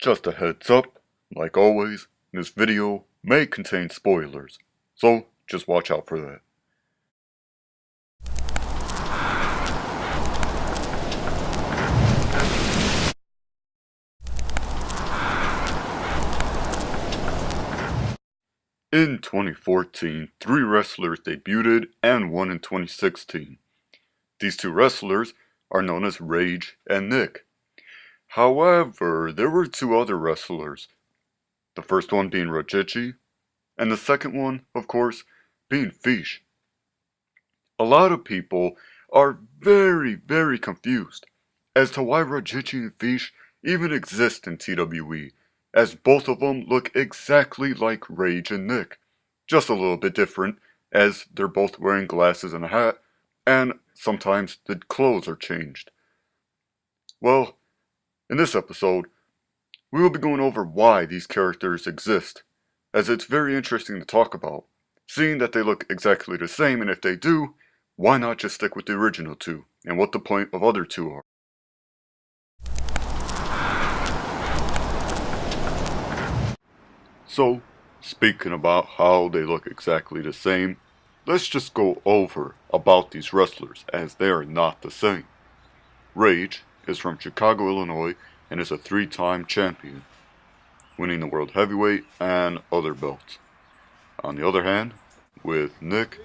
Just a heads up, like always, this video may contain spoilers, so just watch out for that. In 2014, 3 wrestlers debuted and one in 2016. These 2 wrestlers are known as Rage and Nick. However, there were 2 other wrestlers, the first one being Ratjitchi, and the second one, of course, being Feesh. A lot of people are very confused as to why Ratjitchi and Feesh even exist in TWE, as both of them look exactly like Rage and Nick, just a little bit different as they're both wearing glasses and a hat, and sometimes the clothes are changed. Well, in this episode, we will be going over why these characters exist, as it's very interesting to talk about, seeing that they look exactly the same, and if they do, why not just stick with the original 2, and what the point of other 2 are. So, speaking about how they look exactly the same, let's just go over about these wrestlers, as they are not the same. Rage is from Chicago, Illinois, and is a 3-time champion, winning the World Heavyweight and other belts. On the other hand, with Nick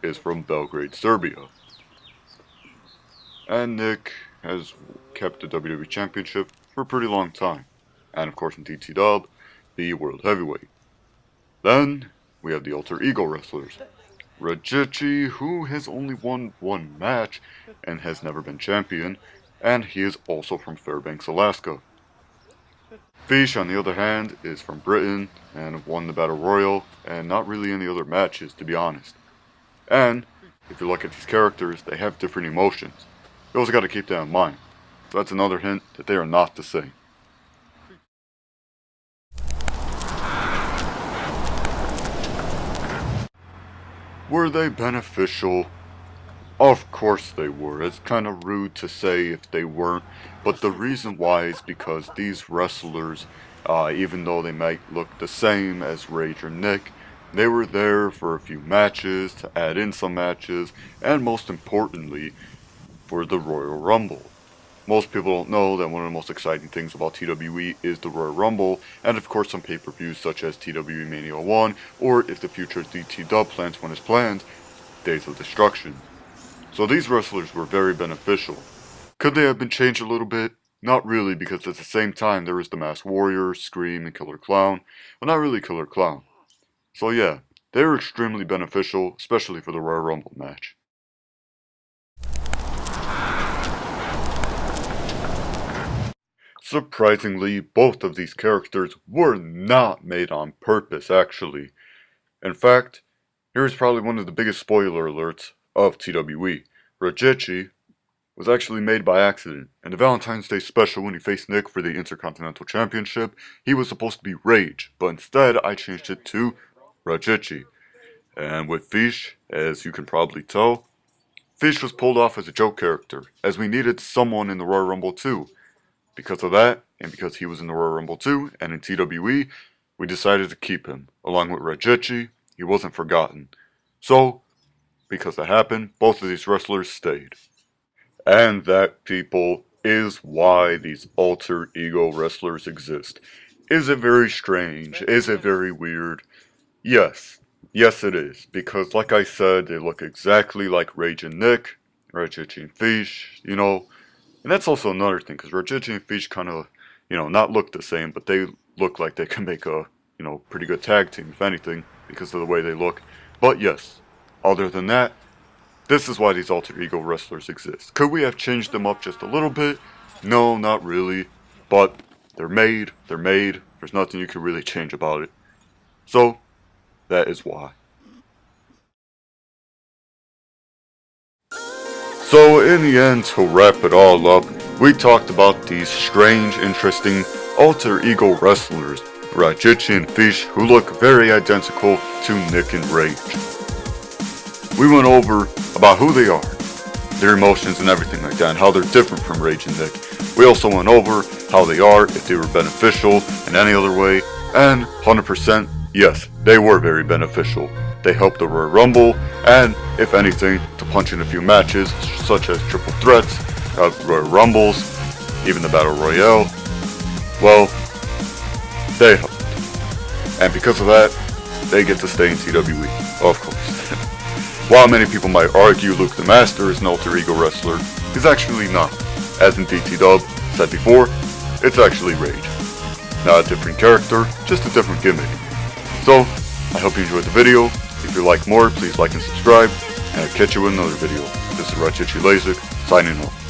is from Belgrade, Serbia. And Nick has kept the WWE Championship for a pretty long time, and of course in DT the World Heavyweight. Then, we have the alter ego wrestlers. Ratjitchi, who has only won 1 match and has never been champion, and he is also from Fairbanks, Alaska. Feesh, on the other hand, is from Britain and won the Battle Royal and not really any other matches, to be honest. And, if you look at these characters, they have different emotions. You also gotta keep that in mind. So that's another hint that they are not the same. Were they beneficial? Of course they were. It's kind of rude to say if they weren't, but the reason why is because these wrestlers, even though they might look the same as Rage or Nick, they were there for a few matches, to add in some matches, and most importantly, for the Royal Rumble. Most people don't know that one of the most exciting things about TWE is the Royal Rumble, and of course some pay-per-views such as TWE Mania 1, or if the future DT Dub plans when it's planned, Days of Destruction. So these wrestlers were very beneficial. Could they have been changed a little bit? Not really, because at the same time there was the Masked Warrior, Scream, and Killer Clown. Well, not really Killer Clown. So yeah, they were extremely beneficial, especially for the Royal Rumble match. Surprisingly, both of these characters were not made on purpose, actually. In fact, here's probably one of the biggest spoiler alerts of TWE. Ratjitchi was actually made by accident. In the Valentine's Day special when he faced Nick for the Intercontinental Championship, he was supposed to be Rage, but instead I changed it to Ratjitchi. And with Feesh, as you can probably tell, Feesh was pulled off as a joke character, as we needed someone in the Royal Rumble too. Because of that, and because he was in the Royal Rumble too, and in TWE, we decided to keep him. Along with Ratjitchi, he wasn't forgotten. So, because that happened, both of these wrestlers stayed. And that, people, is why these alter ego wrestlers exist. Is it very strange? Is it very weird? Yes. Yes it is. Because like I said, they look exactly like Rage and Nick, Ratjitchi and Feesh, you know. And that's also another thing, because Ratjitchi and Feesh kind of, not look the same, but they look like they can make a, pretty good tag team, if anything, because of the way they look. But yes, other than that, this is why these alter ego wrestlers exist. Could we have changed them up just a little bit? No, not really. But they're made. There's nothing you can really change about it. So, that is why. So in the end, to wrap it all up, we talked about these strange, interesting alter ego wrestlers, Ratjitchi and Feesh, who look very identical to Nick and Rage. We went over about who they are, their emotions and everything like that, and how they're different from Rage and Nick. We also went over how they are, if they were beneficial in any other way, and 100%, yes, they were very beneficial. They helped the Royal Rumble, and if anything, to punch in a few matches, such as triple threats, Royal Rumbles, even the Battle Royale. Well, they helped. And because of that, they get to stay in TWE, of course. While many people might argue Luke the Master is an alter ego wrestler, he's actually not. As in DT Dub said before, it's actually Rage. Not a different character, just a different gimmick. So, I hope you enjoyed the video. If you like more, please like and subscribe, and I'll catch you in another video. This is Ratjitchi Feesh, signing off.